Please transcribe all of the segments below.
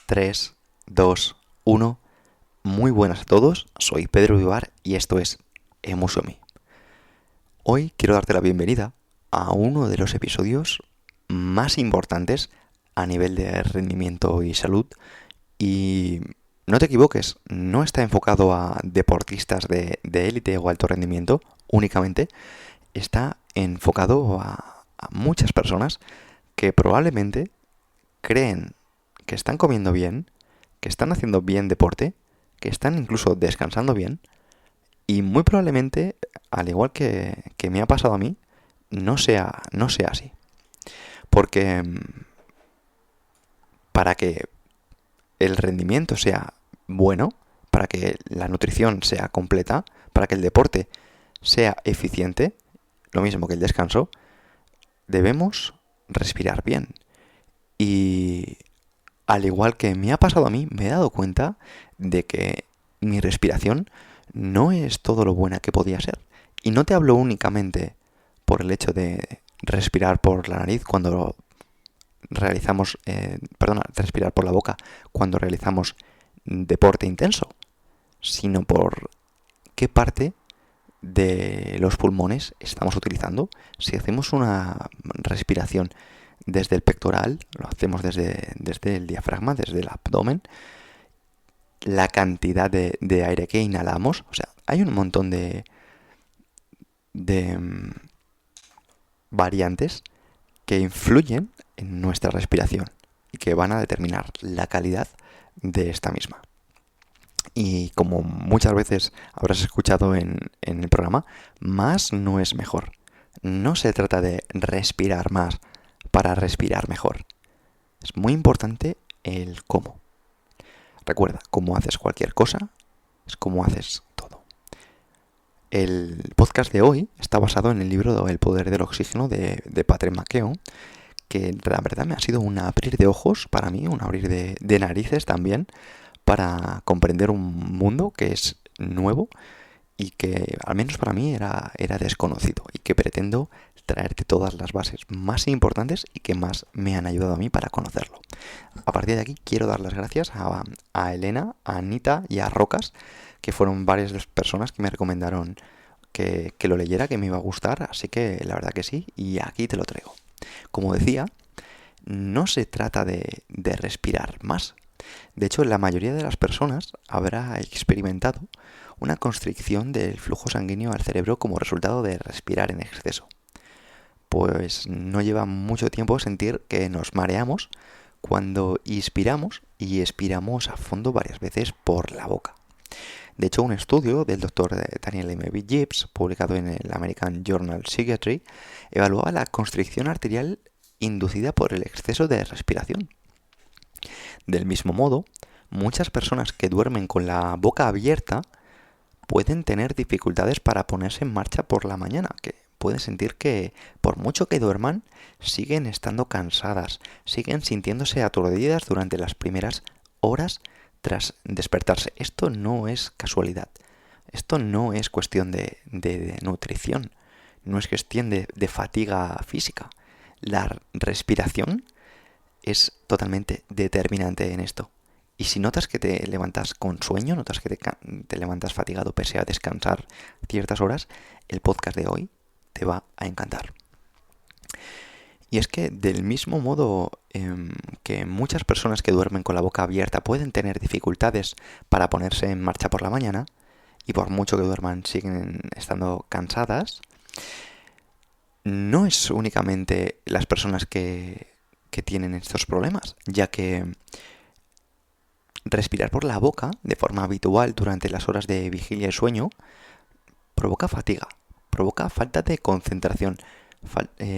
3, 2, 1. Muy buenas a todos, soy Pedro Vivar y esto es Emusomi. Hoy quiero darte la bienvenida a uno de los episodios más importantes a nivel de rendimiento y salud. Y no te equivoques, no está enfocado a deportistas de élite o alto rendimiento únicamente, está enfocado a muchas personas que probablemente creen que están comiendo bien, que están haciendo bien deporte, que están incluso descansando bien, y muy probablemente, al igual que me ha pasado a mí, no sea así. Porque para que el rendimiento sea bueno, para que la nutrición sea completa, para que el deporte sea eficiente, lo mismo que el descanso, debemos respirar bien. Y al igual que me ha pasado a mí, me he dado cuenta de que mi respiración no es todo lo buena que podía ser. Y no te hablo únicamente por el hecho de respirar por la nariz cuando realizamos, respirar por la boca cuando realizamos deporte intenso, sino por qué parte de los pulmones estamos utilizando. Si hacemos una respiración desde el pectoral, lo hacemos desde el diafragma, desde el abdomen, la cantidad de aire que inhalamos, o sea, hay un montón de variantes que influyen en nuestra respiración y que van a determinar la calidad de esta misma. Y como muchas veces habrás escuchado en el programa, más no es mejor. No se trata de respirar más para respirar mejor. Es muy importante el cómo. Recuerda, cómo haces cualquier cosa es como haces todo. El podcast de hoy está basado en el libro El poder del oxígeno de Patrick McKeown, que la verdad me ha sido un abrir de ojos para mí, un abrir de narices también, para comprender un mundo que es nuevo y que al menos para mí era desconocido, y que pretendo traerte todas las bases más importantes y que más me han ayudado a mí para conocerlo. A partir de aquí quiero dar las gracias a Elena, a Anita y a Rocas, que fueron varias de las personas que me recomendaron que lo leyera, que me iba a gustar, así que la verdad que sí, y aquí te lo traigo. Como decía, no se trata de respirar más. De hecho, la mayoría de las personas habrá experimentado una constricción del flujo sanguíneo al cerebro como resultado de respirar en exceso. Pues no lleva mucho tiempo sentir que nos mareamos cuando inspiramos y expiramos a fondo varias veces por la boca. De hecho, un estudio del doctor Daniel M. B. Gibbs, publicado en el American Journal of Psychiatry, evaluaba la constricción arterial inducida por el exceso de respiración. Del mismo modo, muchas personas que duermen con la boca abierta pueden tener dificultades para ponerse en marcha por la mañana, que pueden sentir que por mucho que duerman, siguen estando cansadas, siguen sintiéndose aturdidas durante las primeras horas tras despertarse. Esto no es casualidad, esto no es cuestión de nutrición, no es cuestión de fatiga física. La respiración es totalmente determinante en esto. Y si notas que te levantas con sueño, notas que te levantas fatigado pese a descansar ciertas horas, el podcast de hoy te va a encantar. Y es que del mismo modo que muchas personas que duermen con la boca abierta pueden tener dificultades para ponerse en marcha por la mañana, y por mucho que duerman siguen estando cansadas, no es únicamente las personas que tienen estos problemas, ya que respirar por la boca de forma habitual durante las horas de vigilia y sueño provoca fatiga, provoca falta de concentración,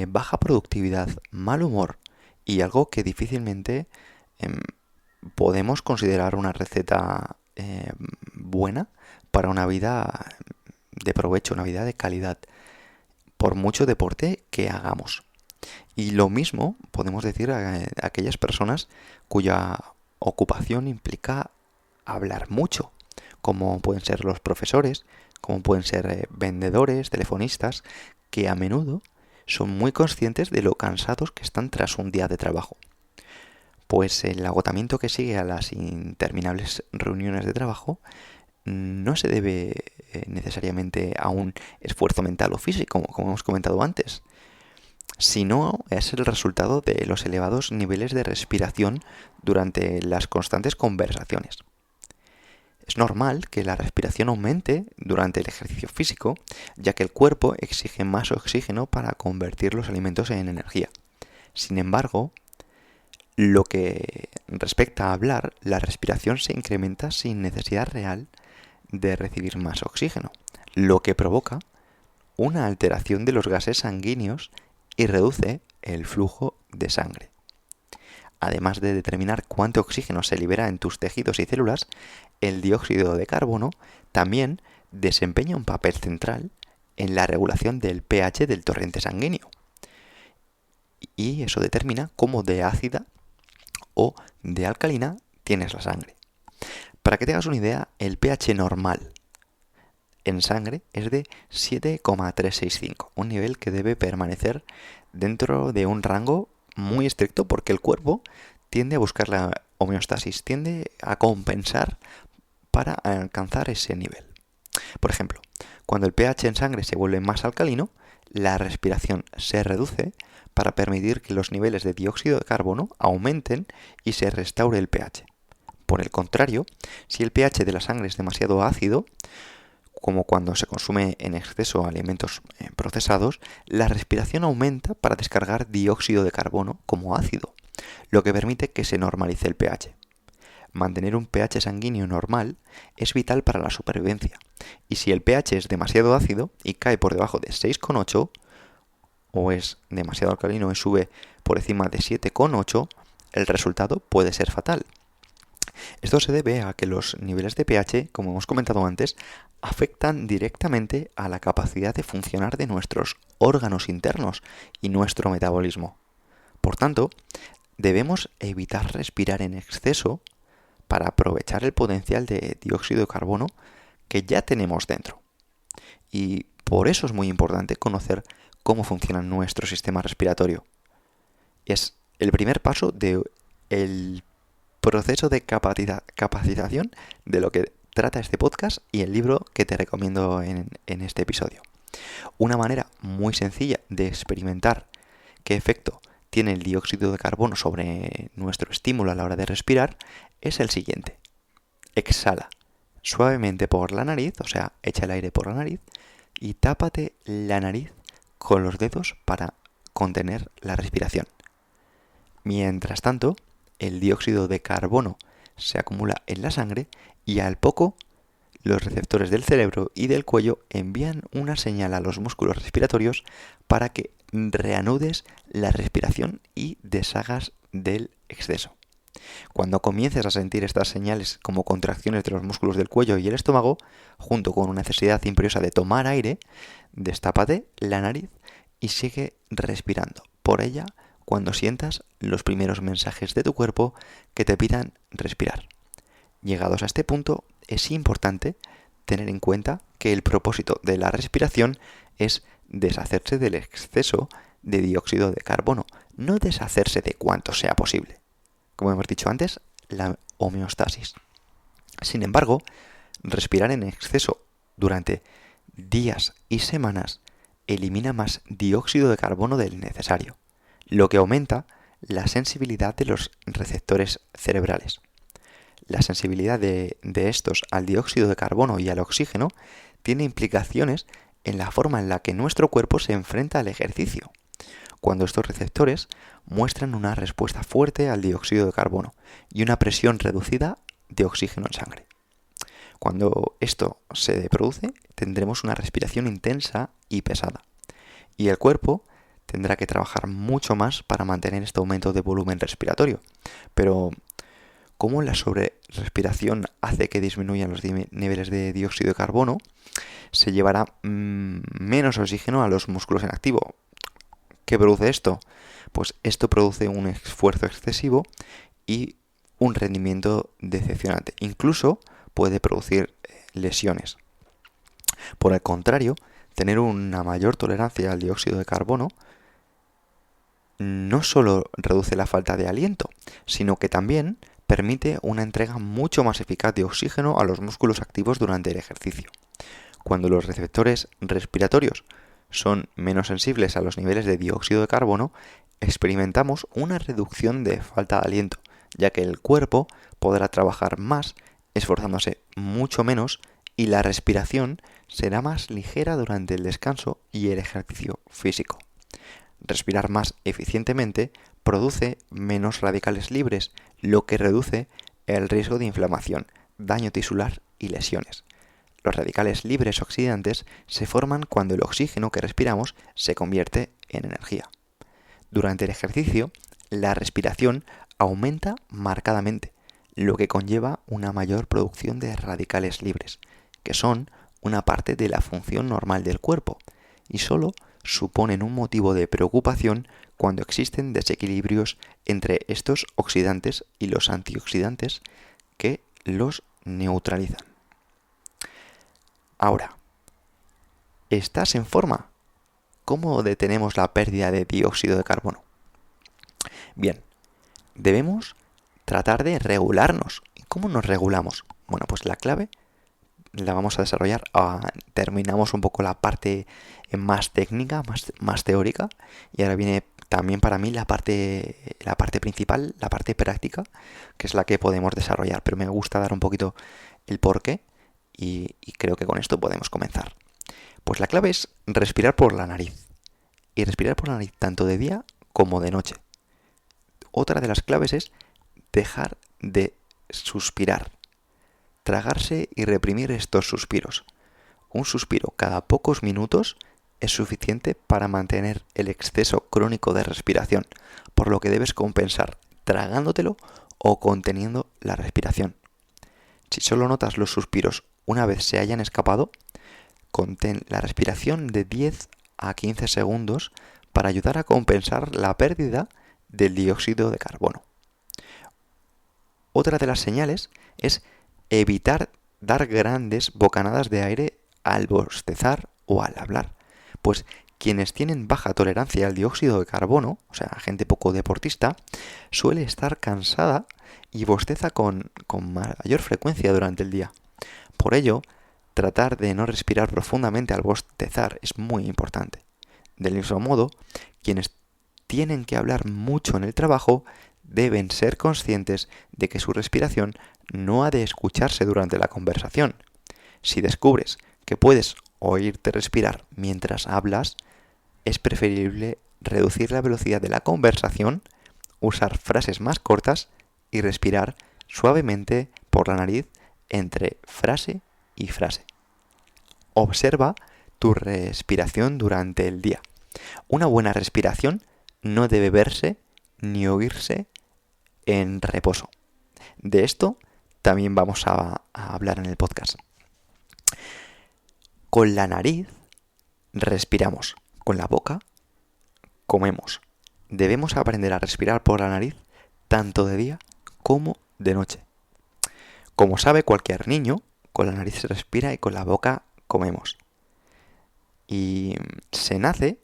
baja productividad, mal humor y algo que difícilmente podemos considerar una receta buena para una vida de provecho, una vida de calidad, por mucho deporte que hagamos. Y lo mismo podemos decir a aquellas personas cuya ocupación implica hablar mucho, como pueden ser los profesores, como pueden ser vendedores, telefonistas, que a menudo son muy conscientes de lo cansados que están tras un día de trabajo. Pues el agotamiento que sigue a las interminables reuniones de trabajo no se debe necesariamente a un esfuerzo mental o físico, como hemos comentado antes, sino es el resultado de los elevados niveles de respiración durante las constantes conversaciones. Es normal que la respiración aumente durante el ejercicio físico, ya que el cuerpo exige más oxígeno para convertir los alimentos en energía. Sin embargo, lo que respecta a hablar, la respiración se incrementa sin necesidad real de recibir más oxígeno, lo que provoca una alteración de los gases sanguíneos y reduce el flujo de sangre. Además de determinar cuánto oxígeno se libera en tus tejidos y células, el dióxido de carbono también desempeña un papel central en la regulación del pH del torrente sanguíneo. Y eso determina cómo de ácida o de alcalina tienes la sangre. Para que te hagas una idea, el pH normal en sangre es de 7,365, un nivel que debe permanecer dentro de un rango muy estricto porque el cuerpo tiende a buscar la homeostasis, tiende a compensar para alcanzar ese nivel. Por ejemplo, cuando el pH en sangre se vuelve más alcalino, la respiración se reduce para permitir que los niveles de dióxido de carbono aumenten y se restaure el pH. Por el contrario, si el pH de la sangre es demasiado ácido, como cuando se consume en exceso alimentos procesados, la respiración aumenta para descargar dióxido de carbono como ácido, lo que permite que se normalice el pH. Mantener un pH sanguíneo normal es vital para la supervivencia, y si el pH es demasiado ácido y cae por debajo de 6,8, o es demasiado alcalino y sube por encima de 7,8, el resultado puede ser fatal. Esto se debe a que los niveles de pH, como hemos comentado antes, afectan directamente a la capacidad de funcionar de nuestros órganos internos y nuestro metabolismo. Por tanto, debemos evitar respirar en exceso para aprovechar el potencial de dióxido de carbono que ya tenemos dentro. Y por eso es muy importante conocer cómo funciona nuestro sistema respiratorio. Es el primer paso del proceso de capacitación de lo que trata este podcast y el libro que te recomiendo en este episodio. Una manera muy sencilla de experimentar qué efecto tiene el dióxido de carbono sobre nuestro estímulo a la hora de respirar es el siguiente. Exhala suavemente por la nariz, o sea, echa el aire por la nariz y tápate la nariz con los dedos para contener la respiración. Mientras tanto, el dióxido de carbono se acumula en la sangre y al poco los receptores del cerebro y del cuello envían una señal a los músculos respiratorios para que reanudes la respiración y deshagas del exceso. Cuando comiences a sentir estas señales como contracciones de los músculos del cuello y el estómago, junto con una necesidad imperiosa de tomar aire, destápate la nariz y sigue respirando por ella cuando sientas los primeros mensajes de tu cuerpo que te pidan respirar. Llegados a este punto, es importante tener en cuenta que el propósito de la respiración es deshacerse del exceso de dióxido de carbono, no deshacerse de cuanto sea posible. Como hemos dicho antes, la homeostasis. Sin embargo, respirar en exceso durante días y semanas elimina más dióxido de carbono del necesario, lo que aumenta la sensibilidad de los receptores cerebrales. La sensibilidad de estos al dióxido de carbono y al oxígeno tiene implicaciones en la forma en la que nuestro cuerpo se enfrenta al ejercicio, cuando estos receptores muestran una respuesta fuerte al dióxido de carbono y una presión reducida de oxígeno en sangre. Cuando esto se produce, tendremos una respiración intensa y pesada, y el cuerpo tendrá que trabajar mucho más para mantener este aumento de volumen respiratorio. Pero, ¿cómo la sobrerespiración hace que disminuyan los niveles de dióxido de carbono? Se llevará menos oxígeno a los músculos en activo. ¿Qué produce esto? Pues esto produce un esfuerzo excesivo y un rendimiento decepcionante. Incluso puede producir lesiones. Por el contrario, tener una mayor tolerancia al dióxido de carbono no solo reduce la falta de aliento, sino que también permite una entrega mucho más eficaz de oxígeno a los músculos activos durante el ejercicio. Cuando los receptores respiratorios son menos sensibles a los niveles de dióxido de carbono, experimentamos una reducción de falta de aliento, ya que el cuerpo podrá trabajar más esforzándose mucho menos y la respiración será más ligera durante el descanso y el ejercicio físico. Respirar más eficientemente produce menos radicales libres, lo que reduce el riesgo de inflamación, daño tisular y lesiones. Los radicales libres oxidantes se forman cuando el oxígeno que respiramos se convierte en energía. Durante el ejercicio, la respiración aumenta marcadamente, lo que conlleva una mayor producción de radicales libres, que son una parte de la función normal del cuerpo, y solo suponen un motivo de preocupación cuando existen desequilibrios entre estos oxidantes y los antioxidantes que los neutralizan. Ahora, ¿estás en forma? ¿Cómo detenemos la pérdida de dióxido de carbono? Bien, debemos tratar de regularnos. ¿Y cómo nos regulamos? Bueno, pues la clave la vamos a desarrollar. Terminamos un poco la parte más técnica, más teórica, y ahora viene también para mí la parte principal, la parte práctica, que es la que podemos desarrollar, pero me gusta dar un poquito el porqué y creo que con esto podemos comenzar. Pues la clave es respirar por la nariz, y respirar por la nariz tanto de día como de noche. Otra de las claves es dejar de suspirar, tragarse y reprimir estos suspiros. Un suspiro cada pocos minutos es suficiente para mantener el exceso crónico de respiración, por lo que debes compensar tragándotelo o conteniendo la respiración. Si solo notas los suspiros una vez se hayan escapado, contén la respiración de 10 a 15 segundos para ayudar a compensar la pérdida del dióxido de carbono. Otra de las señales es evitar dar grandes bocanadas de aire al bostezar o al hablar, pues quienes tienen baja tolerancia al dióxido de carbono, o sea, gente poco deportista, suele estar cansada y bosteza con mayor frecuencia durante el día. Por ello, tratar de no respirar profundamente al bostezar es muy importante. Del mismo modo, quienes tienen que hablar mucho en el trabajo deben ser conscientes de que su respiración no ha de escucharse durante la conversación. Si descubres que puedes oírte respirar mientras hablas, es preferible reducir la velocidad de la conversación, usar frases más cortas y respirar suavemente por la nariz entre frase y frase. Observa tu respiración durante el día. Una buena respiración no debe verse ni oírse en reposo. De esto también vamos a hablar en el podcast. Con la nariz respiramos, con la boca comemos. Debemos aprender a respirar por la nariz tanto de día como de noche. Como sabe cualquier niño, con la nariz se respira y con la boca comemos. Y se nace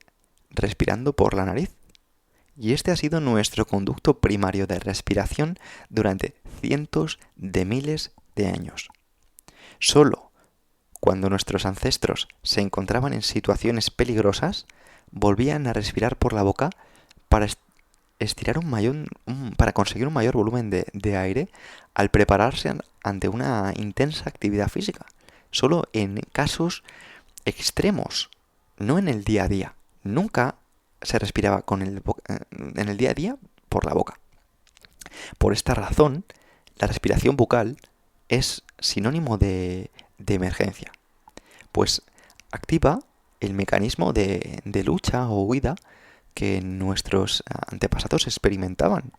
respirando por la nariz. Y este ha sido nuestro conducto primario de respiración durante cientos de miles de años. Solo cuando nuestros ancestros se encontraban en situaciones peligrosas, volvían a respirar por la boca para para conseguir un mayor volumen de aire al prepararse ante una intensa actividad física. Solo en casos extremos, no en el día a día. Nunca se respiraba en el día a día por la boca. Por esta razón, la respiración bucal es sinónimo de emergencia, pues activa el mecanismo de lucha o huida que nuestros antepasados experimentaban.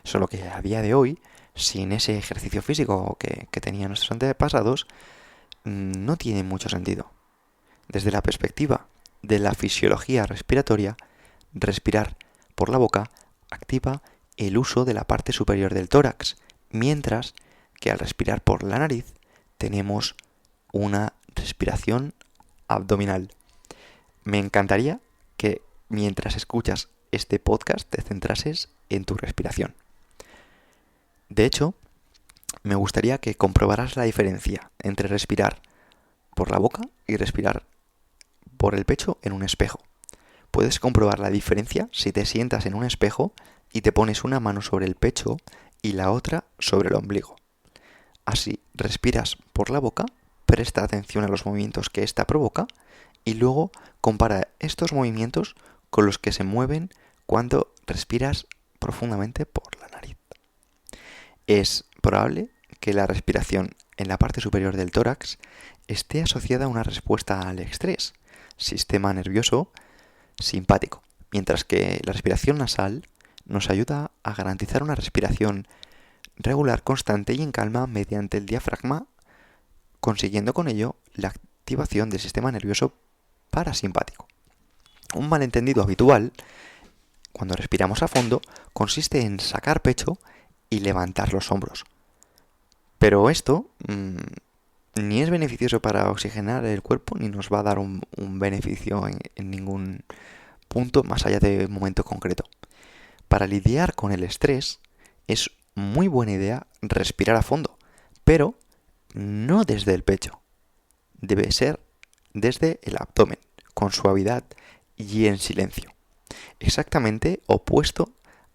Solo que a día de hoy, sin ese ejercicio físico que tenían nuestros antepasados, no tiene mucho sentido. Desde la perspectiva de la fisiología respiratoria, respirar por la boca activa el uso de la parte superior del tórax, mientras que al respirar por la nariz tenemos una respiración abdominal. Me encantaría que mientras escuchas este podcast te centrases en tu respiración. De hecho, me gustaría que comprobaras la diferencia entre respirar por la boca y respirar por el pecho en un espejo. Puedes comprobar la diferencia si te sientas en un espejo y te pones una mano sobre el pecho y la otra sobre el ombligo. Así, respiras por la boca, presta atención a los movimientos que ésta provoca y luego compara estos movimientos con los que se mueven cuando respiras profundamente por la nariz. Es probable que la respiración en la parte superior del tórax esté asociada a una respuesta al estrés, sistema nervioso simpático, mientras que la respiración nasal nos ayuda a garantizar una respiración regular, constante y en calma mediante el diafragma, consiguiendo con ello la activación del sistema nervioso parasimpático. Un malentendido habitual, cuando respiramos a fondo, consiste en sacar pecho y levantar los hombros. Pero esto ni es beneficioso para oxigenar el cuerpo, ni nos va a dar un beneficio en ningún punto más allá de un momento concreto. Para lidiar con el estrés es muy buena idea respirar a fondo, pero no desde el pecho. Debe ser desde el abdomen, con suavidad y en silencio. Exactamente opuesto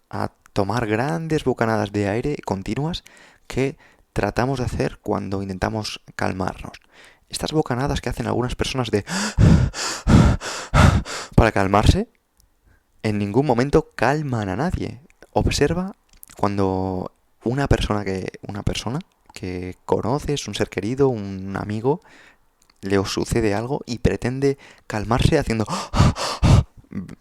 a tomar grandes bocanadas de aire continuas que tratamos de hacer cuando intentamos calmarnos. Estas bocanadas que hacen algunas personas para calmarse, en ningún momento calman a nadie. Observa cuando una persona que conoces, un ser querido, un amigo, le sucede algo y pretende calmarse haciendo...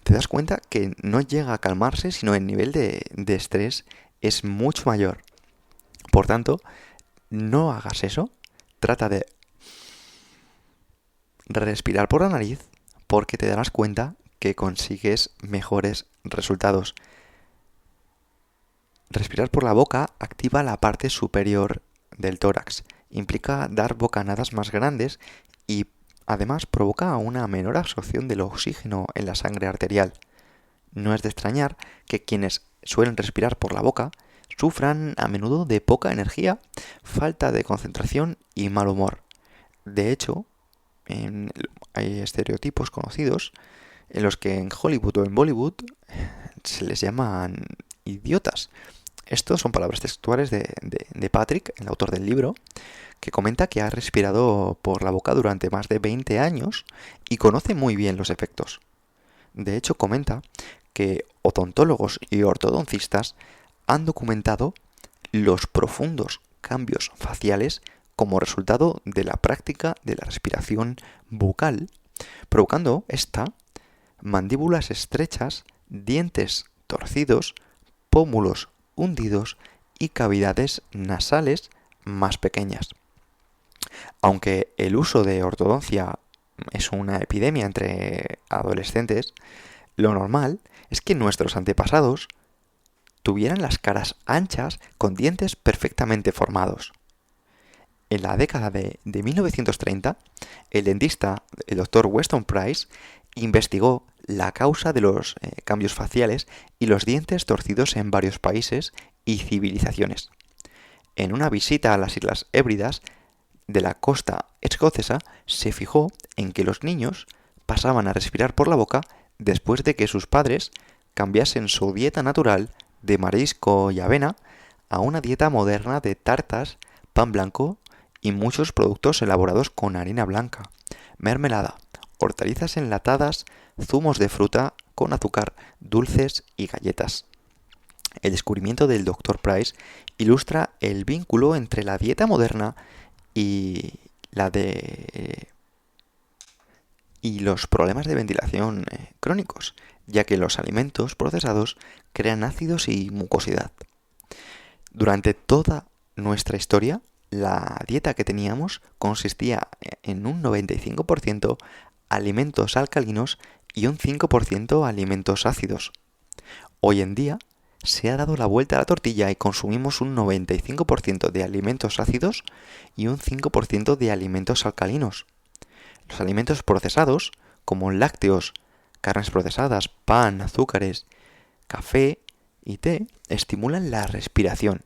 Te das cuenta que no llega a calmarse, sino el nivel de estrés es mucho mayor. Por tanto, no hagas eso. Trata de respirar por la nariz porque te darás cuenta que consigues mejores resultados. Respirar por la boca activa la parte superior del tórax. Implica dar bocanadas más grandes y además provoca una menor absorción del oxígeno en la sangre arterial. No es de extrañar que quienes suelen respirar por la boca sufran a menudo de poca energía, falta de concentración y mal humor. De hecho, hay estereotipos conocidos en los que en Hollywood o en Bollywood se les llaman idiotas. Estos son palabras textuales de Patrick, el autor del libro, que comenta que ha respirado por la boca durante más de 20 años y conoce muy bien los efectos. De hecho, comenta que odontólogos y ortodoncistas han documentado los profundos cambios faciales como resultado de la práctica de la respiración bucal, provocando esta mandíbulas estrechas, dientes torcidos, pómulos hundidos y cavidades nasales más pequeñas. Aunque el uso de ortodoncia es una epidemia entre adolescentes, lo normal es que nuestros antepasados tuvieran las caras anchas con dientes perfectamente formados. En la década de 1930, el dentista, el Dr. Weston Price, investigó la causa de los cambios faciales y los dientes torcidos en varios países y civilizaciones. En una visita a las Islas Hébridas de la costa escocesa, se fijó en que los niños pasaban a respirar por la boca después de que sus padres cambiasen su dieta natural de marisco y avena a una dieta moderna de tartas, pan blanco y muchos productos elaborados con harina blanca, mermelada, hortalizas enlatadas, zumos de fruta con azúcar, dulces y galletas. El descubrimiento del Dr. Price ilustra el vínculo entre la dieta moderna y los problemas de ventilación crónicos, ya que los alimentos procesados crean ácidos y mucosidad. Durante toda nuestra historia, la dieta que teníamos consistía en un 95% alimentos alcalinos y un 5% alimentos ácidos. Hoy en día se ha dado la vuelta a la tortilla y consumimos un 95% de alimentos ácidos y un 5% de alimentos alcalinos. Los alimentos procesados, como lácteos, carnes procesadas, pan, azúcares café y té estimulan la respiración,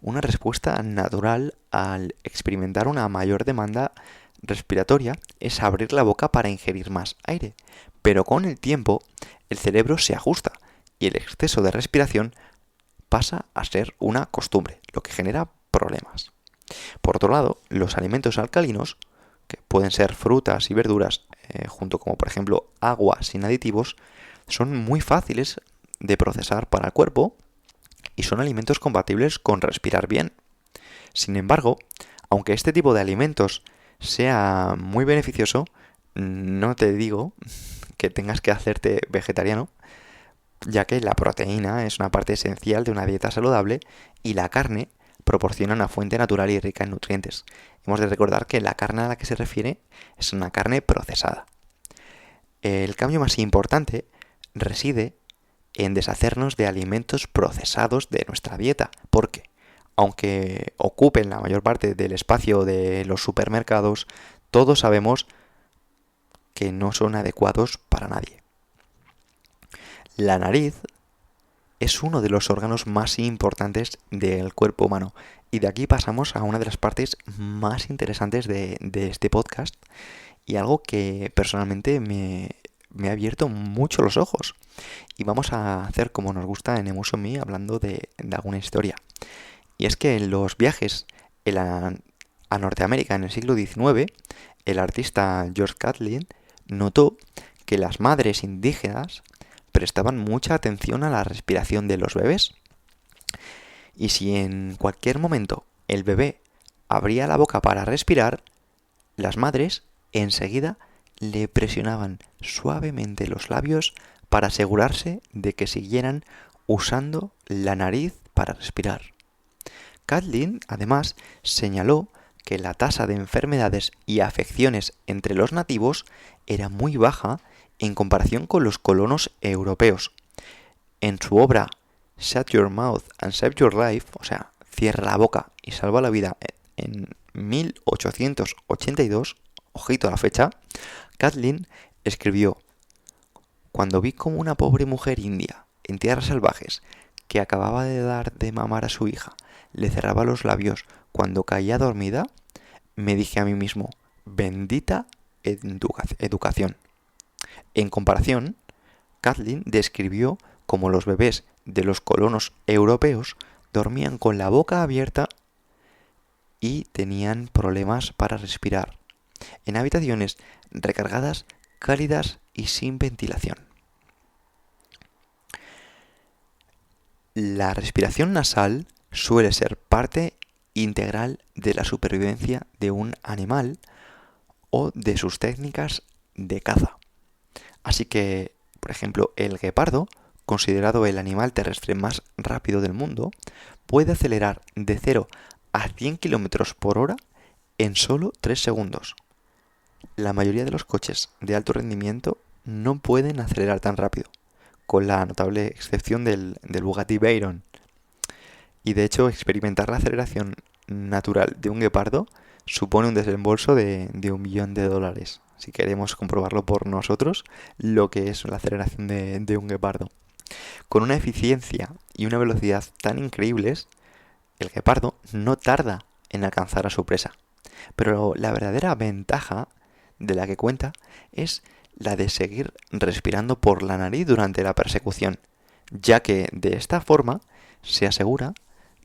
una respuesta natural al experimentar una mayor demanda respiratoria es abrir la boca para ingerir más aire, pero con el tiempo el cerebro se ajusta y el exceso de respiración pasa a ser una costumbre, lo que genera problemas. Por otro lado, los alimentos alcalinos, que pueden ser frutas y verduras, junto como por ejemplo agua sin aditivos, son muy fáciles de procesar para el cuerpo y son alimentos compatibles con respirar bien. Sin embargo, aunque este tipo de alimentos sea muy beneficioso, no te digo que tengas que hacerte vegetariano, ya que la proteína es una parte esencial de una dieta saludable y la carne proporciona una fuente natural y rica en nutrientes. Hemos de recordar que la carne a la que se refiere es una carne procesada. El cambio más importante reside en deshacernos de alimentos procesados de nuestra dieta, porque aunque ocupen la mayor parte del espacio de los supermercados, todos sabemos que no son adecuados para nadie. La nariz es uno de los órganos más importantes del cuerpo humano y de aquí pasamos a una de las partes más interesantes de este podcast y algo que personalmente me ha abierto mucho los ojos. Y vamos a hacer como nos gusta en Emotion Me hablando de alguna historia. Y es que en los viajes a Norteamérica en el siglo XIX, el artista George Catlin notó que las madres indígenas prestaban mucha atención a la respiración de los bebés. Y si en cualquier momento el bebé abría la boca para respirar, las madres enseguida le presionaban suavemente los labios para asegurarse de que siguieran usando la nariz para respirar. Catlin, además, señaló que la tasa de enfermedades y afecciones entre los nativos era muy baja en comparación con los colonos europeos. En su obra Shut Your Mouth and Save Your Life, o sea, cierra la boca y salva la vida, en 1882, ojito a la fecha, Catlin escribió: cuando vi como una pobre mujer india en tierras salvajes que acababa de dar de mamar a su hija le cerraba los labios cuando caía dormida, me dije a mí mismo, bendita educación. En comparación, Catlin describió cómo los bebés de los colonos europeos dormían con la boca abierta y tenían problemas para respirar, en habitaciones recargadas, cálidas y sin ventilación. La respiración nasal suele ser parte integral de la supervivencia de un animal o de sus técnicas de caza. Así que, por ejemplo, el guepardo, considerado el animal terrestre más rápido del mundo, puede acelerar de 0 a 100 km por hora en solo 3 segundos. La mayoría de los coches de alto rendimiento no pueden acelerar tan rápido, con la notable excepción del Bugatti Veyron. Y de hecho, experimentar la aceleración natural de un guepardo supone un desembolso de $1 millón. Si queremos comprobarlo por nosotros, lo que es la aceleración de un guepardo. Con una eficiencia y una velocidad tan increíbles, el guepardo no tarda en alcanzar a su presa. Pero la verdadera ventaja de la que cuenta es la de seguir respirando por la nariz durante la persecución, ya que de esta forma se asegura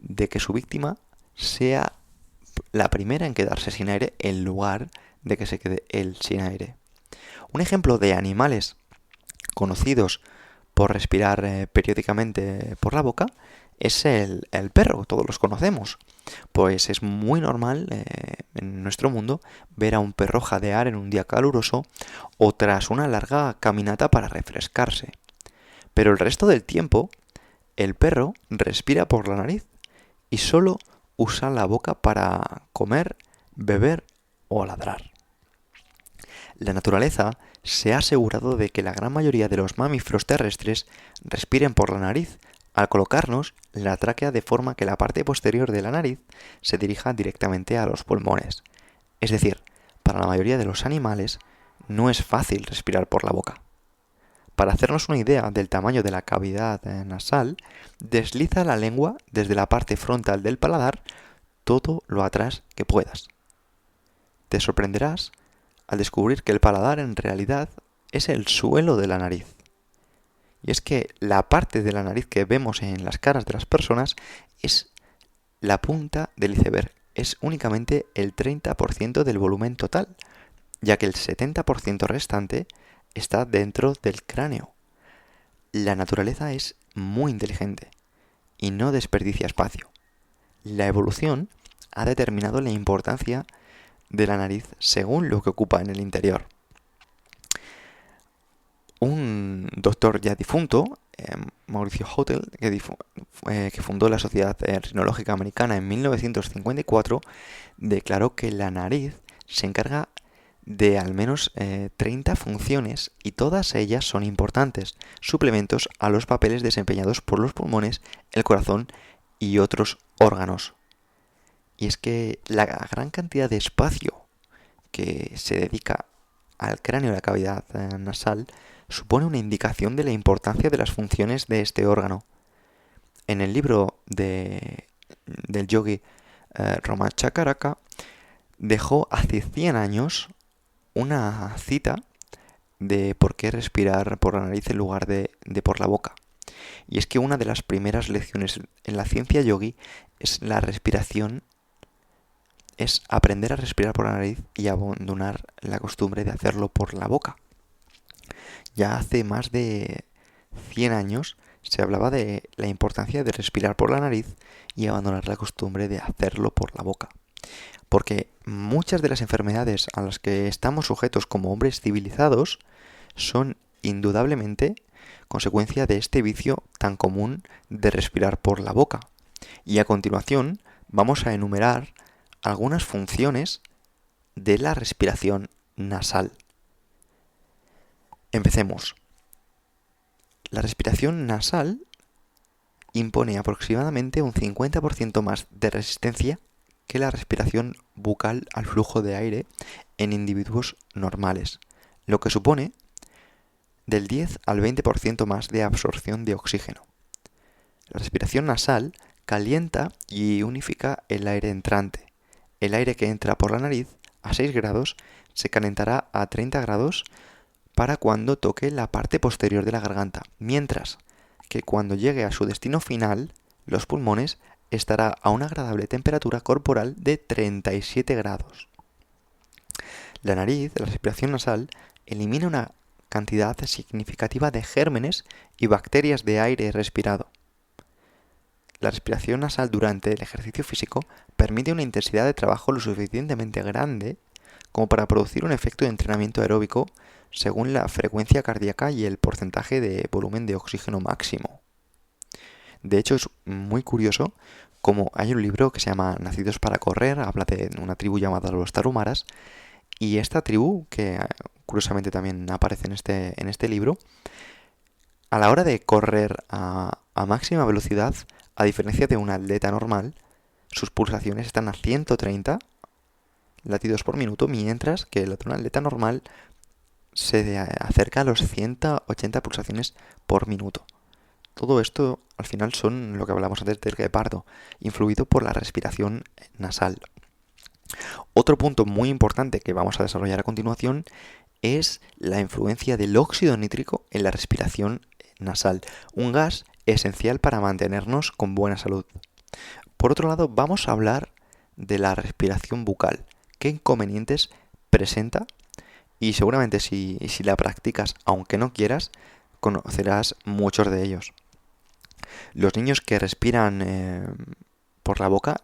de que su víctima sea la primera en quedarse sin aire en lugar de que se quede él sin aire. Un ejemplo de animales conocidos por respirar periódicamente por la boca es el perro, todos los conocemos. Pues es muy normal en nuestro mundo ver a un perro jadear en un día caluroso o tras una larga caminata para refrescarse. Pero el resto del tiempo, el perro respira por la nariz y solo usa la boca para comer, beber o ladrar. La naturaleza se ha asegurado de que la gran mayoría de los mamíferos terrestres respiren por la nariz al colocarnos la tráquea de forma que la parte posterior de la nariz se dirija directamente a los pulmones. Es decir, para la mayoría de los animales no es fácil respirar por la boca. Para hacernos una idea del tamaño de la cavidad nasal, desliza la lengua desde la parte frontal del paladar todo lo atrás que puedas. Te sorprenderás al descubrir que el paladar en realidad es el suelo de la nariz. Y es que la parte de la nariz que vemos en las caras de las personas es la punta del iceberg. Es únicamente el 30% del volumen total, ya que el 70% restante está dentro del cráneo. La naturaleza es muy inteligente y no desperdicia espacio. La evolución ha determinado la importancia de la nariz según lo que ocupa en el interior. Un doctor ya difunto, Mauricio Hotel, que fundó la Sociedad Rinológica Americana en 1954, declaró que la nariz se encarga de al menos 30 funciones y todas ellas son importantes, suplementos a los papeles desempeñados por los pulmones, el corazón y otros órganos. Y es que la gran cantidad de espacio que se dedica al cráneo y la cavidad nasal supone una indicación de la importancia de las funciones de este órgano. En el libro del yogi Ramana Chakaraka dejó hace 100 años una cita de por qué respirar por la nariz en lugar de por la boca. Y es que una de las primeras lecciones en la ciencia yogi es la respiración, es aprender a respirar por la nariz y abandonar la costumbre de hacerlo por la boca. Ya hace más de 100 años se hablaba de la importancia de respirar por la nariz y abandonar la costumbre de hacerlo por la boca. Porque muchas de las enfermedades a las que estamos sujetos como hombres civilizados son indudablemente consecuencia de este vicio tan común de respirar por la boca. Y a continuación vamos a enumerar algunas funciones de la respiración nasal. Empecemos. La respiración nasal impone aproximadamente un 50% más de resistencia que la respiración bucal al flujo de aire en individuos normales, lo que supone del 10 al 20% más de absorción de oxígeno. La respiración nasal calienta y unifica el aire entrante. El aire que entra por la nariz a 6 grados se calentará a 30 grados para cuando toque la parte posterior de la garganta, mientras que cuando llegue a su destino final, los pulmones, estará a una agradable temperatura corporal de 37 grados. La nariz, la respiración nasal, elimina una cantidad significativa de gérmenes y bacterias de aire respirado. La respiración nasal durante el ejercicio físico permite una intensidad de trabajo lo suficientemente grande como para producir un efecto de entrenamiento aeróbico según la frecuencia cardíaca y el porcentaje de volumen de oxígeno máximo. De hecho, es muy curioso como hay un libro que se llama Nacidos para correr, habla de una tribu llamada los Tarumaras, y esta tribu, que curiosamente también aparece en este libro, a la hora de correr a máxima velocidad, a diferencia de un atleta normal, sus pulsaciones están a 130 latidos por minuto, mientras que el de un atleta normal se acerca a los 180 pulsaciones por minuto. Todo esto al final son lo que hablamos antes del guepardo, influido por la respiración nasal. Otro punto muy importante que vamos a desarrollar a continuación es la influencia del óxido nítrico en la respiración nasal, un gas esencial para mantenernos con buena salud. Por otro lado, vamos a hablar de la respiración bucal, qué inconvenientes presenta, y seguramente si la practicas aunque no quieras, conocerás muchos de ellos. Los niños que respiran por la boca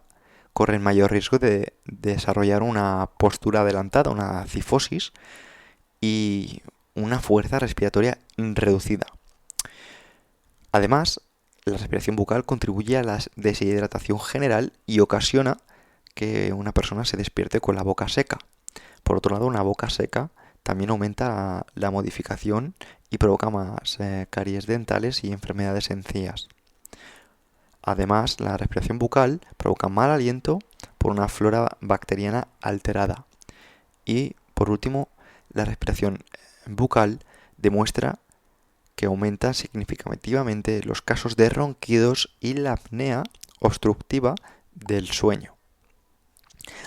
corren mayor riesgo de desarrollar una postura adelantada, una cifosis y una fuerza respiratoria reducida. Además, la respiración bucal contribuye a la deshidratación general y ocasiona que una persona se despierte con la boca seca. Por otro lado, una boca seca también aumenta la modificación y provoca más caries dentales y enfermedades encías. Además, la respiración bucal provoca mal aliento por una flora bacteriana alterada. Y, por último, la respiración bucal demuestra que aumenta significativamente los casos de ronquidos y la apnea obstructiva del sueño.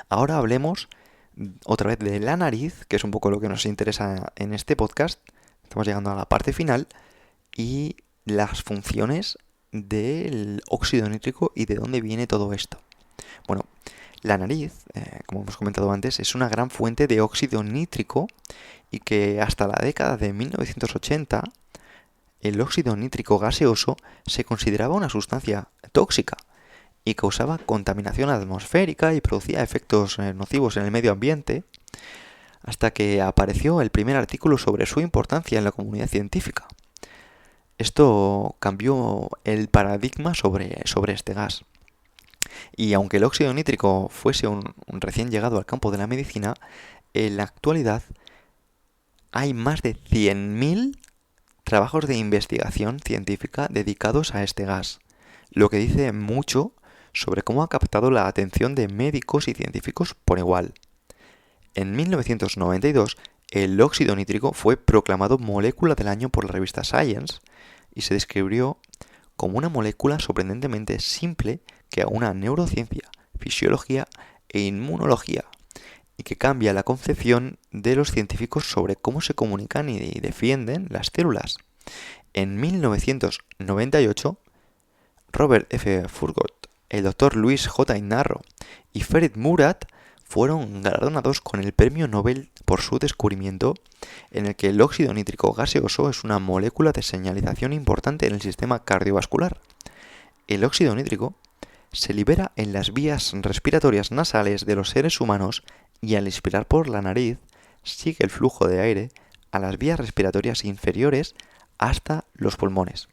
Ahora hablemos otra vez de la nariz, que es un poco lo que nos interesa en este podcast. Estamos llegando a la parte final y las funciones del óxido nítrico y de dónde viene todo esto. Bueno, la nariz, como hemos comentado antes, es una gran fuente de óxido nítrico y que hasta la década de 1980 el óxido nítrico gaseoso se consideraba una sustancia tóxica y causaba contaminación atmosférica y producía efectos nocivos en el medio ambiente, hasta que apareció el primer artículo sobre su importancia en la comunidad científica. Esto cambió el paradigma sobre este gas. Y aunque el óxido nítrico fuese un recién llegado al campo de la medicina, en la actualidad hay más de 100.000 trabajos de investigación científica dedicados a este gas, lo que dice mucho sobre cómo ha captado la atención de médicos y científicos por igual. En 1992, el óxido nítrico fue proclamado molécula del año por la revista Science y se describió como una molécula sorprendentemente simple que aúna neurociencia, fisiología e inmunología, y que cambia la concepción de los científicos sobre cómo se comunican y defienden las células. En 1998, Robert F. Furgot, el Dr. Luis J. Narro y Ferit Murat fueron galardonados con el Premio Nobel por su descubrimiento, en el que el óxido nítrico gaseoso es una molécula de señalización importante en el sistema cardiovascular. El óxido nítrico se libera en las vías respiratorias nasales de los seres humanos y al expirar por la nariz sigue el flujo de aire a las vías respiratorias inferiores hasta los pulmones.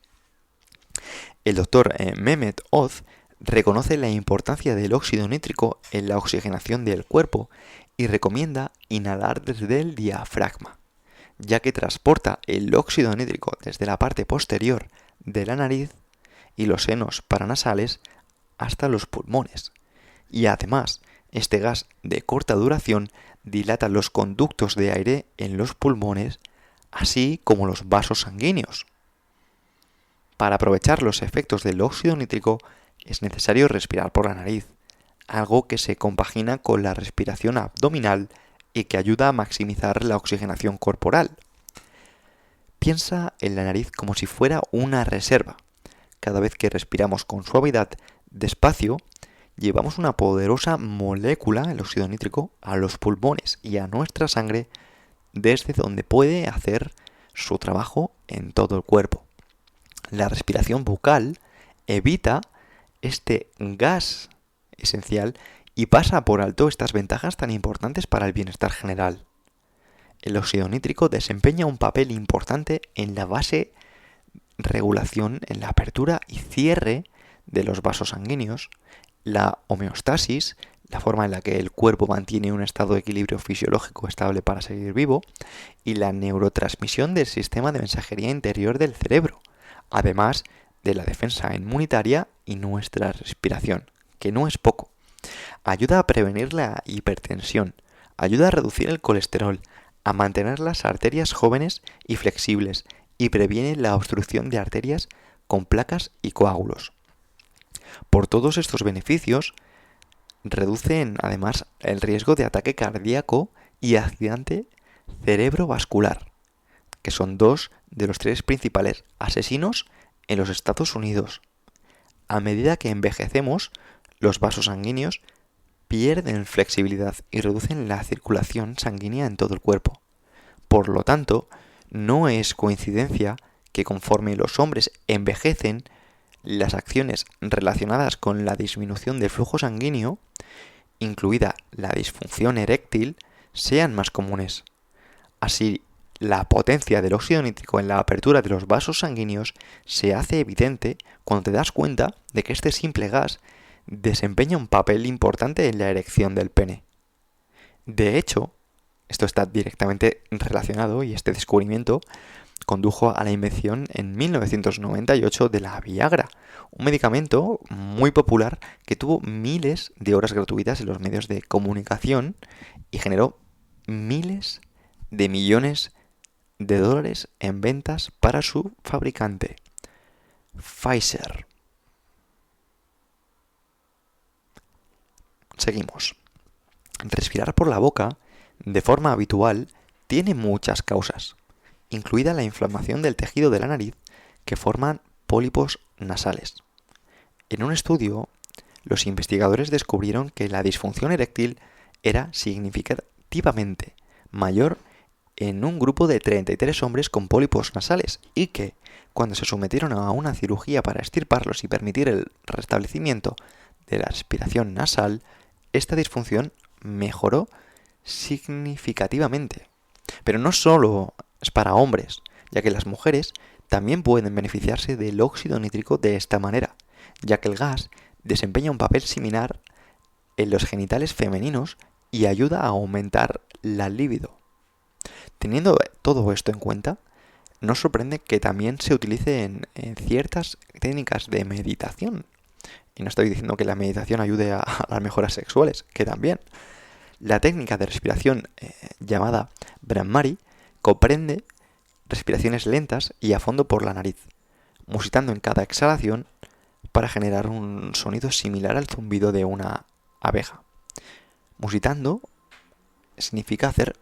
El doctor Mehmet Oz reconoce la importancia del óxido nítrico en la oxigenación del cuerpo y recomienda inhalar desde el diafragma, ya que transporta el óxido nítrico desde la parte posterior de la nariz y los senos paranasales hasta los pulmones. Y además, este gas de corta duración dilata los conductos de aire en los pulmones, así como los vasos sanguíneos. Para aprovechar los efectos del óxido nítrico es necesario respirar por la nariz, algo que se compagina con la respiración abdominal y que ayuda a maximizar la oxigenación corporal. Piensa en la nariz como si fuera una reserva. Cada vez que respiramos con suavidad, despacio, llevamos una poderosa molécula, el óxido nítrico, a los pulmones y a nuestra sangre, desde donde puede hacer su trabajo en todo el cuerpo. La respiración bucal evita este gas esencial y pasa por alto estas ventajas tan importantes para el bienestar general. El óxido nítrico desempeña un papel importante en la vasodilatación, en la apertura y cierre de los vasos sanguíneos, la homeostasis, la forma en la que el cuerpo mantiene un estado de equilibrio fisiológico estable para seguir vivo, y la neurotransmisión del sistema de mensajería interior del cerebro, además de la defensa inmunitaria y nuestra respiración, que no es poco. Ayuda a prevenir la hipertensión, ayuda a reducir el colesterol, a mantener las arterias jóvenes y flexibles y previene la obstrucción de arterias con placas y coágulos. Por todos estos beneficios, reducen además el riesgo de ataque cardíaco y accidente cerebrovascular, que son dos de los tres principales asesinos en los Estados Unidos. A medida que envejecemos, los vasos sanguíneos pierden flexibilidad y reducen la circulación sanguínea en todo el cuerpo. Por lo tanto, no es coincidencia que conforme los hombres envejecen, las acciones relacionadas con la disminución del flujo sanguíneo, incluida la disfunción eréctil, sean más comunes. Así, la potencia del óxido nítrico en la apertura de los vasos sanguíneos se hace evidente cuando te das cuenta de que este simple gas desempeña un papel importante en la erección del pene. De hecho, esto está directamente relacionado y este descubrimiento condujo a la invención en 1998 de la Viagra, un medicamento muy popular que tuvo miles de horas gratuitas en los medios de comunicación y generó miles de millones de dólares en ventas para su fabricante, Pfizer. Seguimos. Respirar por la boca de forma habitual tiene muchas causas, incluida la inflamación del tejido de la nariz que forman pólipos nasales. En un estudio, los investigadores descubrieron que la disfunción eréctil era significativamente mayor en un grupo de 33 hombres con pólipos nasales y que, cuando se sometieron a una cirugía para extirparlos y permitir el restablecimiento de la respiración nasal, esta disfunción mejoró significativamente. Pero no solo es para hombres, ya que las mujeres también pueden beneficiarse del óxido nítrico de esta manera, ya que el gas desempeña un papel similar en los genitales femeninos y ayuda a aumentar la libido. Teniendo todo esto en cuenta, no sorprende que también se utilice en ciertas técnicas de meditación. Y no estoy diciendo que la meditación ayude a las mejoras sexuales, que también. La técnica de respiración llamada Brahmari comprende respiraciones lentas y a fondo por la nariz, musitando en cada exhalación para generar un sonido similar al zumbido de una abeja. Musitando significa hacer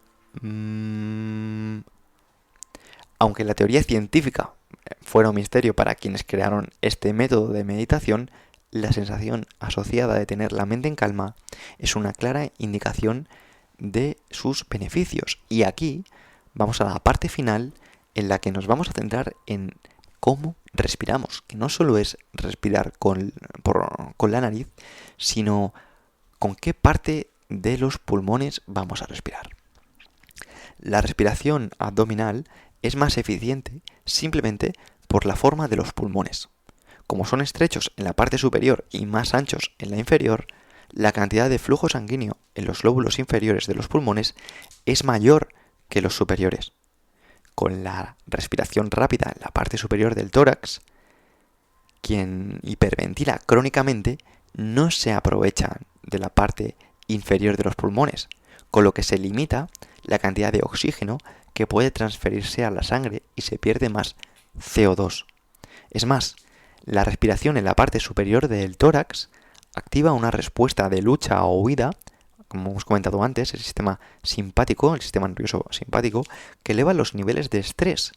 aunque la teoría científica fuera un misterio para quienes crearon este método de meditación, la sensación asociada de tener la mente en calma es una clara indicación de sus beneficios. Y aquí vamos a la parte final en la que nos vamos a centrar en cómo respiramos, que no solo es respirar con la nariz, sino con qué parte de los pulmones vamos a respirar. La respiración abdominal es más eficiente simplemente por la forma de los pulmones. Como son estrechos en la parte superior y más anchos en la inferior, la cantidad de flujo sanguíneo en los lóbulos inferiores de los pulmones es mayor que los superiores. Con la respiración rápida en la parte superior del tórax, quien hiperventila crónicamente no se aprovecha de la parte inferior de los pulmones, con lo que se limita la cantidad de oxígeno que puede transferirse a la sangre y se pierde más CO2. Es más, la respiración en la parte superior del tórax activa una respuesta de lucha o huida, como hemos comentado antes, el sistema simpático, el sistema nervioso simpático, que eleva los niveles de estrés,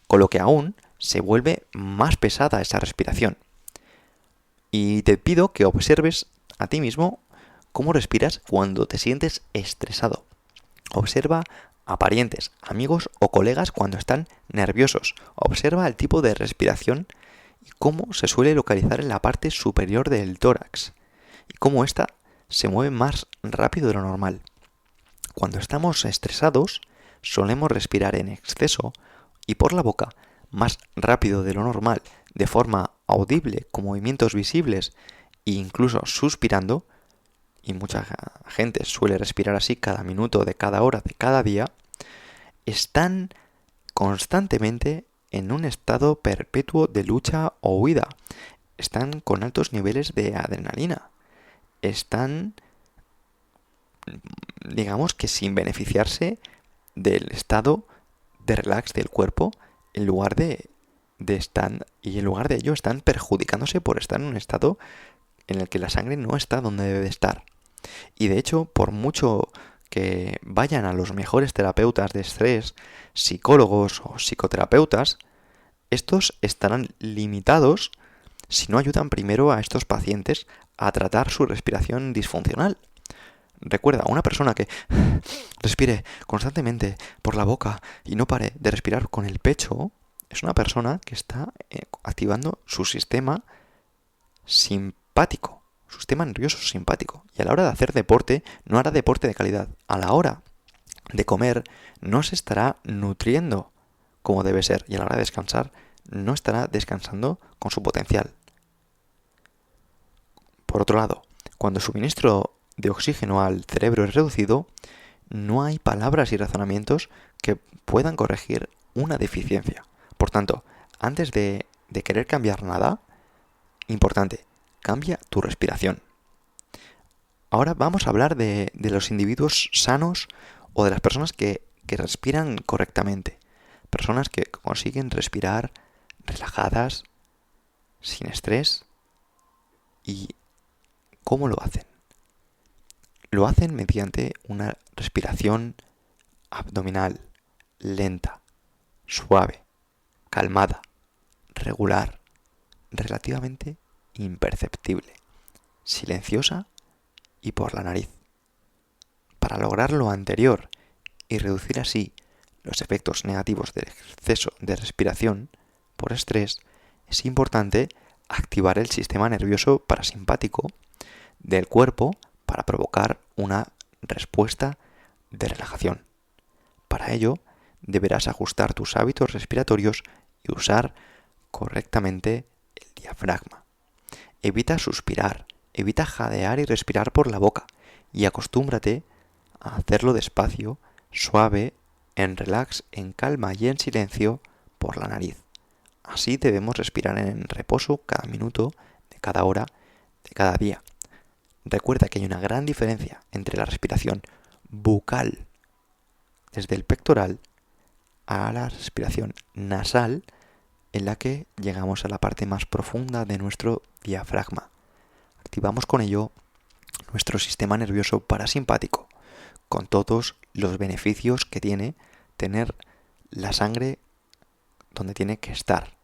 con lo que aún se vuelve más pesada esa respiración. Y te pido que observes a ti mismo cómo respiras cuando te sientes estresado. Observa a parientes, amigos o colegas cuando están nerviosos. Observa el tipo de respiración y cómo se suele localizar en la parte superior del tórax y cómo ésta se mueve más rápido de lo normal. Cuando estamos estresados, solemos respirar en exceso y por la boca más rápido de lo normal, de forma audible, con movimientos visibles e incluso suspirando, y mucha gente suele respirar así cada minuto de cada hora de cada día, están constantemente en un estado perpetuo de lucha o huida. Están con altos niveles de adrenalina. Están, digamos que sin beneficiarse del estado de relax del cuerpo, en lugar de ello están perjudicándose por estar en un estado en el que la sangre no está donde debe de estar. Y de hecho, por mucho que vayan a los mejores terapeutas de estrés, psicólogos o psicoterapeutas, estos estarán limitados si no ayudan primero a estos pacientes a tratar su respiración disfuncional. Recuerda, una persona que respire constantemente por la boca y no pare de respirar con el pecho, es una persona que está activando su sistema simpático, su sistema nervioso simpático. Y a la hora de hacer deporte, no hará deporte de calidad. A la hora de comer, no se estará nutriendo como debe ser. Y a la hora de descansar, no estará descansando con su potencial. Por otro lado, cuando el suministro de oxígeno al cerebro es reducido, no hay palabras y razonamientos que puedan corregir una deficiencia. Por tanto, antes de querer cambiar nada, importante, cambia tu respiración. Ahora vamos a hablar de los individuos sanos o de las personas que respiran correctamente. personas que consiguen respirar relajadas, sin estrés. ¿Y cómo lo hacen? Lo hacen mediante una respiración abdominal, lenta, suave, calmada, regular, relativamente imperceptible, silenciosa y por la nariz. Para lograr lo anterior y reducir así los efectos negativos del exceso de respiración por estrés, es importante activar el sistema nervioso parasimpático del cuerpo para provocar una respuesta de relajación. Para ello, deberás ajustar tus hábitos respiratorios y usar correctamente el diafragma. Evita suspirar, evita jadear y respirar por la boca y acostúmbrate a hacerlo despacio, suave, en relax, en calma y en silencio por la nariz. Así debemos respirar en reposo cada minuto, de cada hora, de cada día. Recuerda que hay una gran diferencia entre la respiración bucal desde el pectoral a la respiración nasal, en la que llegamos a la parte más profunda de nuestro diafragma. Activamos con ello nuestro sistema nervioso parasimpático, con todos los beneficios que tiene tener la sangre donde tiene que estar.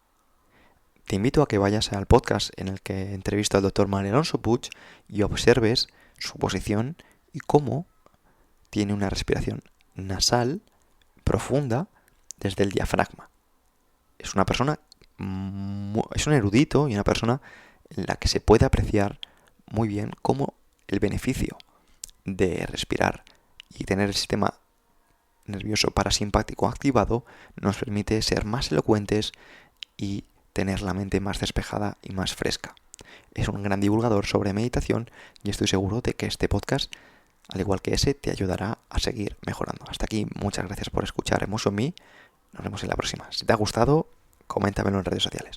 Te invito a que vayas al podcast en el que entrevisto al Dr. Manuel Alonso Puig y observes su posición y cómo tiene una respiración nasal profunda desde el diafragma. Es una persona, es un erudito y una persona en la que se puede apreciar muy bien cómo el beneficio de respirar y tener el sistema nervioso parasimpático activado nos permite ser más elocuentes y tener la mente más despejada y más fresca. Es un gran divulgador sobre meditación y estoy seguro de que este podcast, al igual que ese, te ayudará a seguir mejorando. Hasta aquí, muchas gracias por escuchar Emotion Me. Nos vemos en la próxima. Si te ha gustado, coméntamelo en redes sociales.